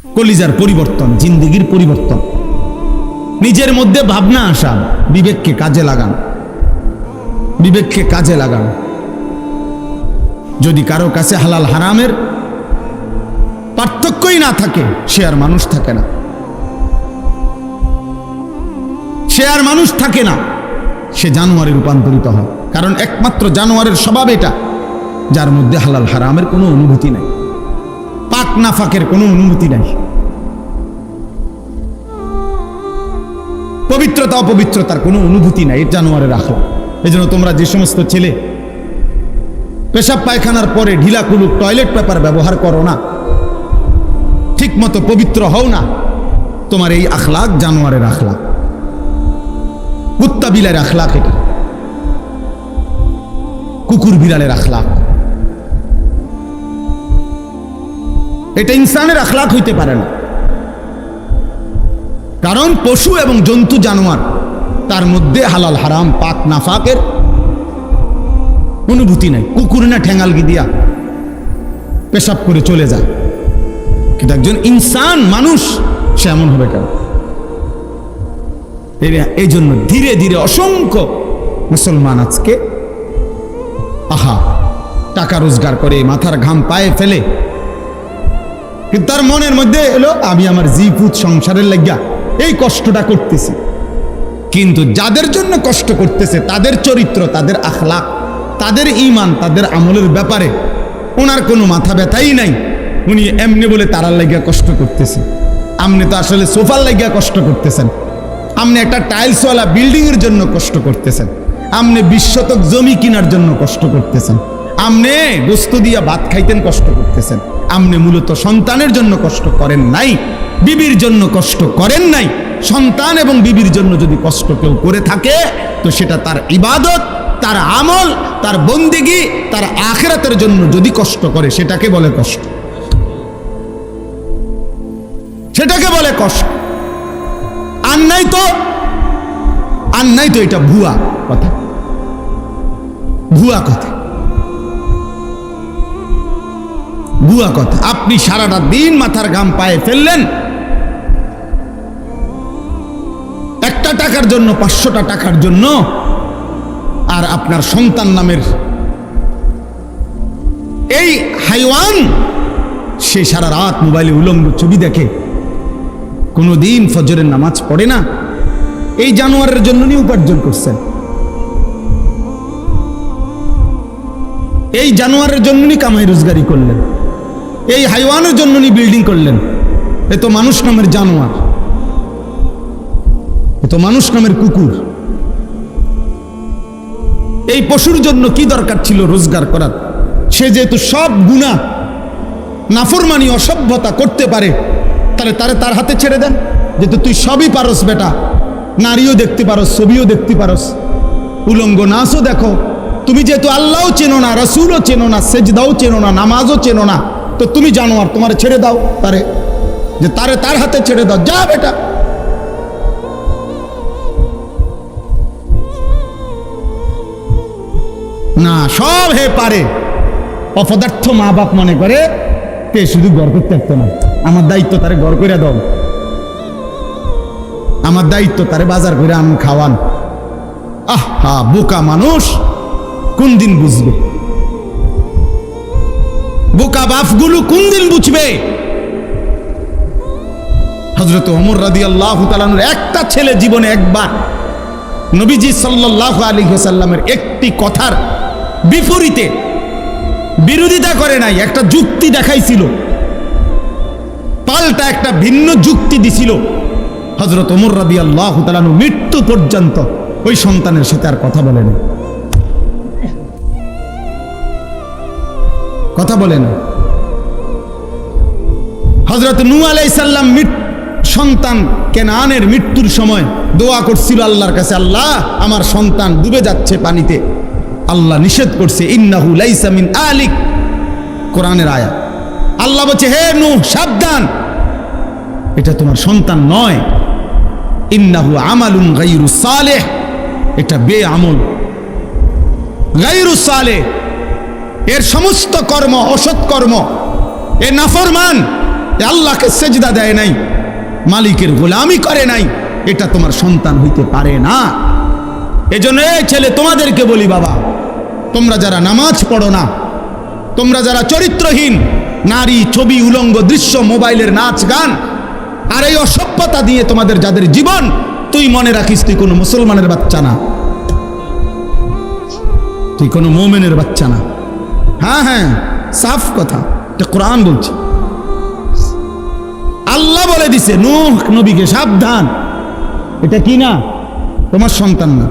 কলিজার পরিবর্তন, জিন্দেগির পরিবর্তন, নিজের মধ্যে ভাবনা আসা, বিবেককে কাজে লাগান, বিবেককে কাজে লাগান। যদি কারো কাছে হালাল হারামের পার্থক্যই না থাকে, সে আর মানুষ থাকে না, সে আর মানুষ থাকে না, সে জানোয়ারে রূপান্তরিত হয়। কারণ একমাত্র জানোয়ারের স্বভাব এটা, যার মধ্যে হালাল হারামের কোনো অনুভূতি নাই, পাক নাফাকের কোনো অনুভূতি নাই, পবিত্রতা অপবিত্রতার কোনো অনুভূতি নাই, জানোয়ারের আখলা। এই জন্য তোমরা যে সমস্ত ছেলে পেশাব পায়খানার পরে ঢিলা কুলুক টয়লেট পেপার ব্যবহার করো না, ঠিক মতো পবিত্র হও না, তোমার এই আখলাক জানোয়ারের আখলাক, কুত্তা বিলালের আখলাক, এটা কুকুর বিড়ালের আখলাক, এটা ইনসানের আখলাক হইতে পারে না। কারণ পশু এবং জন্তু জানোয়ার, তার মধ্যে হালাল হারাম পাক নাফাকের অনুভূতি নাই। কুকুর না ঠেঙ্গালগি দিয়া পেশাব করে চলে যায়, কিন্তু একজন ইনসান মানুষ সে এমন হবে কেন? এই জন্য ধীরে ধীরে অসংখ্য মুসলমান আজকে টাকা রোজগার করে মাথার ঘাম পায়ে ফেলে, কিন্তু তার মনের মধ্যে এলো আমি আমার জিপুত সংসারের লাগিয়া এই কষ্টটা করতেছি। কিন্তু যাদের জন্য কষ্ট করতেছে তাদের চরিত্র, তাদের আখলাক, তাদের ঈমান, তাদের আমলের ব্যাপারে ওনার কোনো মাথা ব্যথাই নাই। উনি এমনি বলে তারার লাগিয়া কষ্ট করতেছে। আপনি তো আসলে সোফার লাগিয়া কষ্ট করতেছেন, আপনি একটা টাইলসওয়ালা বিল্ডিং এর জন্য কষ্ট করতেছেন, আপনি 20 শতক জমি কেনার জন্য কষ্ট করতেছেন, আপনি গোস্ত দিয়া ভাত খাইতেন কষ্ট করতেছেন। আপনি মূলত সন্তানের জন্য কষ্ট করেন নাই, বিবির জন্য কষ্ট করেন নাই। সন্তান এবং বিবির জন্য যদি কষ্ট কেউ করে থাকে, তো সেটা তার ইবাদত, তার আমল, তার বন্দেগী, তার আখিরাতের জন্য যদি কষ্ট করে, সেটাকে বলে কষ্ট, সেটাকে বলে কষ্ট। আর নাই তো এটা ভুয়া কথা, ভুয়া কথা, ভুয়া কথা। আপনি সারাটা দিন মাথার ঘাম পায়ে ফেললেন একটা টাকার জন্য, 500টা টাকার জন্য, আর আপনার সন্তান নামের এই হাইওয়ান সে সারা রাত মোবাইলে উলঙ্গ ছবি দেখে, কোনোদিন ফজরের নামাজ পড়ে না। এই জানোয়ারের জন্য নি উপার্জন করছেন, এই জানোয়ারের জন্য নি কামাই রোজগারি করলেন, এই হাইওয়ানের জন্য নি বিল্ডিং করলেন। এ তো মানুষ নামের জানোয়ার, এ তো মানুষ নামের কুকুর। এই পশুর জন্য কি দরকার ছিল রোজগার করার? সে যেহেতু সব গুনাহ, নাফরমানি, অসভ্যতা করতে পারে, তাহলে তার হাতে ছেড়ে দেন। যেহেতু তুই সবই পারস বেটা, নারীও দেখতে পারস, ছবিও দেখতে পারস, উলঙ্গ নাচও দেখো, তুমি যেহেতু আল্লাহও চেনো না, রাসূলও চেনো না, সেজদাও চেনো না, নামাজও চেনো না, তো তুমি জানোয়ার, তোমার ছেড়ে দাও তারে, যে তার হাতে ছেড়ে দাও, যা বেটা। না, সব হে পারে। অপদার্থ মা বাপ মনে করে তে শুধু গড় করতে পারতো না, আমার দায়িত্ব তারে গড় করে দাও, আমার দায়িত্ব তারে বাজার করে আম খাওয়ান। আহা, বোকা মানুষ কোন দিন বুঝবে? বোকা বাপগুলো কোন দিন বুঝবে? হযরত ওমর রাদিয়াল্লাহু তাআলা আনহু একটা ছেলে জীবনে একবার নবীজি সাল্লাল্লাহু আলাইহি ওয়াসাল্লামের একটি কথার বিপরীতে বিরোধিতা করে নাই, একটা যুক্তি দেখাইছিল, পাল্টা একটা ভিন্ন যুক্তি দিছিল। হযরত ওমর রাদিয়াল্লাহু তাআলা আনহু মৃত্যু পর্যন্ত ওই সন্তানের সাথে আর কথা বলেন, কথা বলেন। হযরত নূহ আলাইহিস সালাম সন্তান কেনানের মৃত্যুর সময় দোয়া করছিল আল্লাহর কাছে, আল্লাহ আমার সন্তান ডুবে যাচ্ছে পানিতে। আল্লাহ নিষেধ করছে, ইন্নাহু লাইসা মিন আলিক, কোরআনের আয়াত। আল্লাহ বলছে, হে নূহ সাবধান, এটা তোমার সন্তান নয়। ইন্নাহু আমালুন গায়রু সালেহ, এটা বেআমল, গায়রু সালেহ, এর সমস্ত কর্ম অসৎ কর্ম, এ নাফরমান, এ আল্লাহকে সেজদা দেয় নাই, মালিকের গোলামি করে নাই, এটা তোমার সন্তান হইতে পারে না। এজন্য এই ছেলে তোমাদেরকে বলি, বাবা তোমরা যারা নামাজ পড়ো না, তোমরা যারা চরিত্রহীন নারী, ছবি, উলঙ্গ দৃশ্য, মোবাইলের নাচ গান আর এই অসভ্যতা দিয়ে তোমাদের যাদের জীবন, তুই মনে রাখিস তুই কোনো মুসলমানের বাচ্চা না, তুই কোনো মোমেনের বাচ্চা না। হ্যাঁ হ্যাঁ, সাফ কথা, এটা কোরআন বলছে। আল্লাহ বলে দিছে নূহ নবীকে, সাবধান, এটা কি না, তোমার সন্তান না।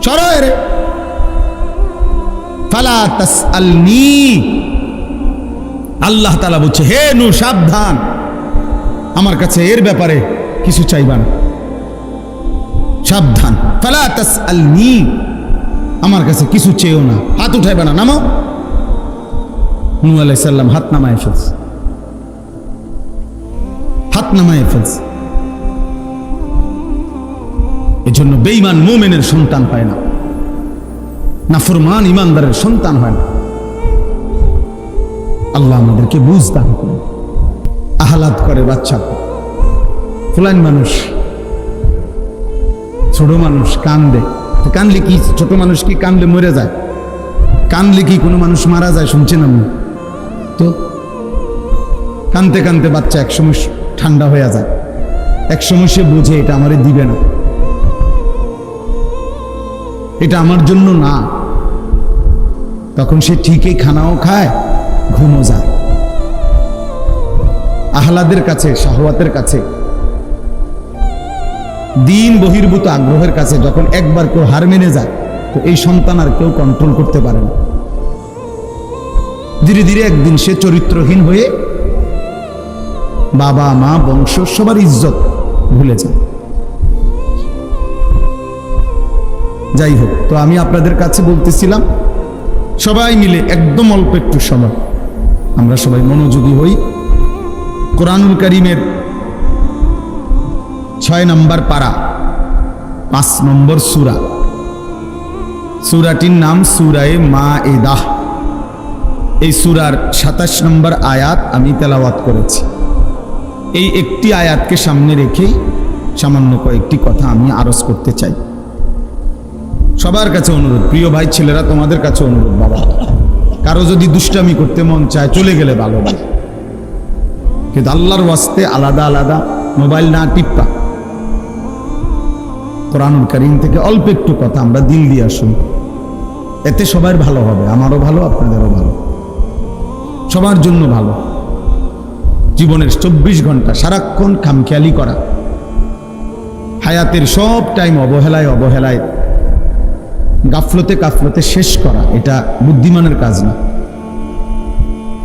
সরয় রে, ফালা তাসআলনি, আল্লাহ তাআলা বলছে হে নূহ সাবধান, আমার কাছে এর ব্যাপারে কিছু চাইবা না, সাবধান। ফালা তাসআলনি, আমার কাছে কিছু চেয়েও না, হাত উঠাইবা না, নামো। নূহ আলাইহিস সালাম হাত নামায় ফেলছে, হাত নামায় ফেলছে। এজন্য বেঈমান মুমিনের সন্তান পায় না, নাফরমান ইমানদারের সন্তান হয় না। আল্লাহ আমাদেরকে বুঝ দান করে। আহ্লাদ করে বাচ্চা, ফুলান মানুষ, ছোট মানুষ কান্দে, কানলে কি ছোট মানুষ কি কানলে মরে যায়? কানলে কি কোনো মানুষ মারা যায়? শুনছেন আমি তো, কানতে কানতে বাচ্চা একসময় ঠান্ডা হয়ে যায়, একসময় সে বুঝে এটা আমারে দিবে না, এটা আমার জন্য না, তখন সে ঠিকই খানাও খায়, ঘুমও যায়। আহ্লাদের কাছে, শাহওয়াতের কাছে, দিন বহির্ভূত আগ্রহের কাছে যখন একবার কেউ হার মেনে যায়, তো এই সন্তান আর কেউ কন্ট্রোল করতে পারে না। ধীরে ধীরে একদিন সে চরিত্রহীন হয়ে বাবা মা বংশ সবার ইজ্জত ভুলে যায়। যাই হোক, তো আমি আপনাদের কাছে বলতেছিলাম, সবাই মিলে একদম অল্প একটু সময় আমরা সবাই মনোযোগী হই। কোরআনুল কারীমের 6 নম্বর পারা, 5 নম্বর সূরা, সূরাটির নাম সূরায়ে মায়েদাহ। এই সূরার 27 নম্বর আয়াত আমি তেলাওয়াত করেছি। এই একটি আয়াতকে সামনে রেখেই সামান্য কয়েকটি কথা আমি আরজ করতে চাই। সবার কাছে অনুরোধ, প্রিয় ভাই ছেলেরা, তোমাদের কাছে অনুরোধ, বাবা কারো যদি দুষ্টামি করতে মন চায় চলে গেলে ভালো ভাই, কিন্তু আল্লাহর ওয়াস্তে আলাদা আলাদা মোবাইল না টিপ্পা, কোরআনুল কারীম থেকে অল্প একটু কথা আমরা দিল দিয়ে আসুন, এতে সবার ভালো হবে, আমারও ভালো, আপনাদেরও ভালো, সবার জন্য ভালো। জীবনের 24 ঘন্টা সারাক্ষণ খামখেয়ালি করা, হায়াতের সব টাইম অবহেলায় অবহেলায় গাফলতে কাফলতে শেষ করা, এটা বুদ্ধিমানের কাজ না,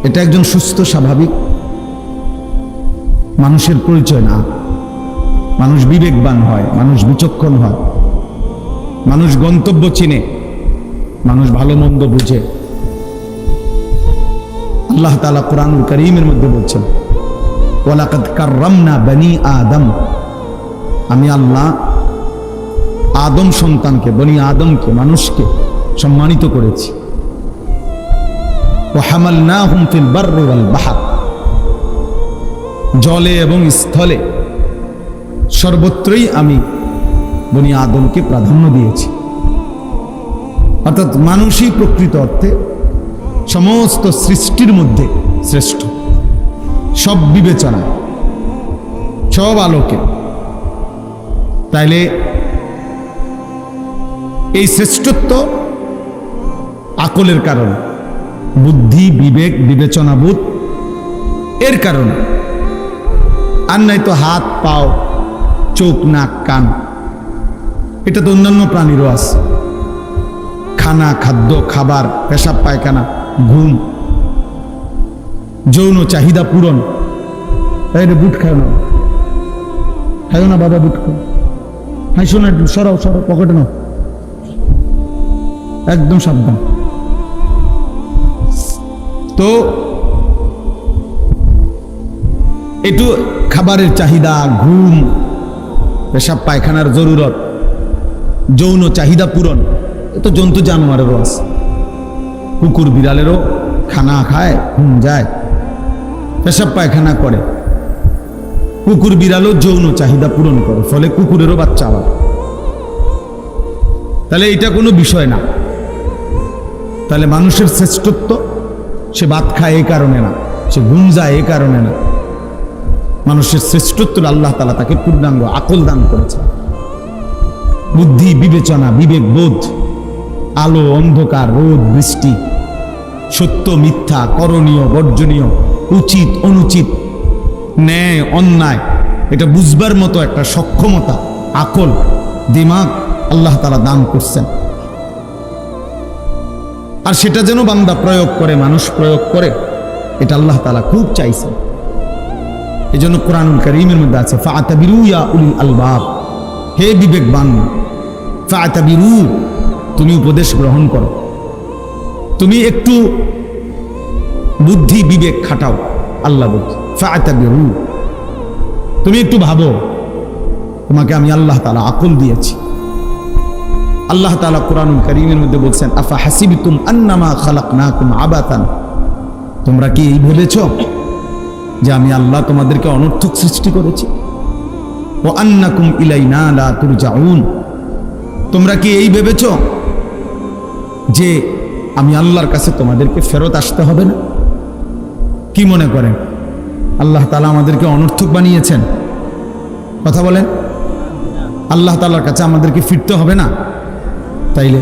এটা একজন সুস্থ স্বাভাবিক মানুষের পরিচয় না। মানুষ বিবেকবান হয়, মানুষ বিচক্ষণ হয়, মানুষ গন্তব্য চিনে, মানুষ ভালো মন্দ বুঝে। আল্লাহ তাআলা কোরআনুল কারীমের মধ্যে বলছেন, ওয়ালাকাদ কাররামনা বনি আদম, আমি আল্লাহ আদম সন্তানকে, বনি আদমকে, মানুষকে সম্মানিত করেছি। ওয়া হামালনাহুম ফিল বাররি ওয়াল বাহর, জলে এবং স্থলে সর্বত্রই আমি বনি আদমকে প্রাধান্য দিয়েছি। অর্থাৎ মানুষই প্রকৃত অর্থে সমস্ত সৃষ্টির মধ্যে শ্রেষ্ঠ, সব বিবেচনা, সব আলোকে। তাইলে এই শ্রেষ্ঠত্ব আকলের কারণে, বুদ্ধি, বিবেক, বিবেচনাবোধ এর কারণে, আর নাই তো হাত, পাও, চোখ, নাক, কান, এটা তো অন্যান্য প্রাণীরও আছে। খানা, খাদ্য, খাবার, পেশাব পায়খানা, ঘুম, যৌন চাহিদা পূরণ। বুট খায় না, খায় না বাবা, বুট খাও, হাইসো না, সরাও সরাও, পকেটে নাও, একদম সাবধান। তো একটু খাবারের চাহিদা, ঘুম, পেশাব পায়খানার জরুরত, যৌন চাহিদা পূরণ, এ তো জন্তু জানোয়ারেরও আছে। কুকুর বিড়ালেরও খানা খায়, ঘুম যায়, পেশাব পায়খানা করে, কুকুর বিড়ালও যৌন চাহিদা পূরণ করে, ফলে কুকুরেরও বাচ্চা হয়। তাহলে এটা কোনো বিষয় না। তাহলে মানুষের শ্রেষ্ঠত্ব, সে ভাত খায় এই কারণে না, সে ঘুম যায় এই কারণে না। মানুষের শ্রেষ্ঠত্ব আল্লাহ তাআলা তাকে পূর্ণাঙ্গ আকল দান করেছে, বুদ্ধি, বিবেচনা, বিবেক বোধ, আলো অন্ধকার, রোদ বৃষ্টি, সত্য মিথ্যা, করণীয় বর্জনীয়, উচিত অনুচিত, ন্যায় অন্যায়, এটা বুঝবার মতো একটা সক্ষমতা, আকল, দিমাগ আল্লাহ তাআলা দান করছেন। আর সেটা যেন বান্দা প্রয়োগ করে, মানুষ প্রয়োগ করে, এটা আল্লাহ তাআলা খুব চাইছেন। এই জন্য কোরআনুল কারীমের মধ্যে আছে ফাআতাবিরু ইয়া উলিল আলবাব, হে বিবেকবান, ফাআতাবিরু, তুমি উপদেশ গ্রহণ করো, তুমি একটু বুদ্ধি বিবেক খাটাও। আল্লাহ বলছে ফাআতাবিরু, তুমি একটু ভাবো, তোমাকে আমি আল্লাহ তাআলা আকল দিয়েছি। আল্লাহ তাআলা কোরআনুল কারীমের মধ্যে বলছেন আফা হাসিবতুম আন্নামা খালাকনাকুম আবাতান, তোমরা কি এই ভেবেছো যে আমি আল্লাহ তোমাদেরকে অনর্থক সৃষ্টি করেছি? ওয়া আন্নাকুম ইলাইনা লা তুরজাউন, তোমরা কি এই ভেবেছো যে আমি আল্লাহর কাছে তোমাদেরকে ফেরত আসতে হবে না? কি মনে করেন আল্লাহ তাআলা আমাদেরকে অনর্থক বানিয়েছেন? কথা বলেন, আল্লাহ তাআলার কাছে আমাদেরকে ফিরতে হবে না? তাইলে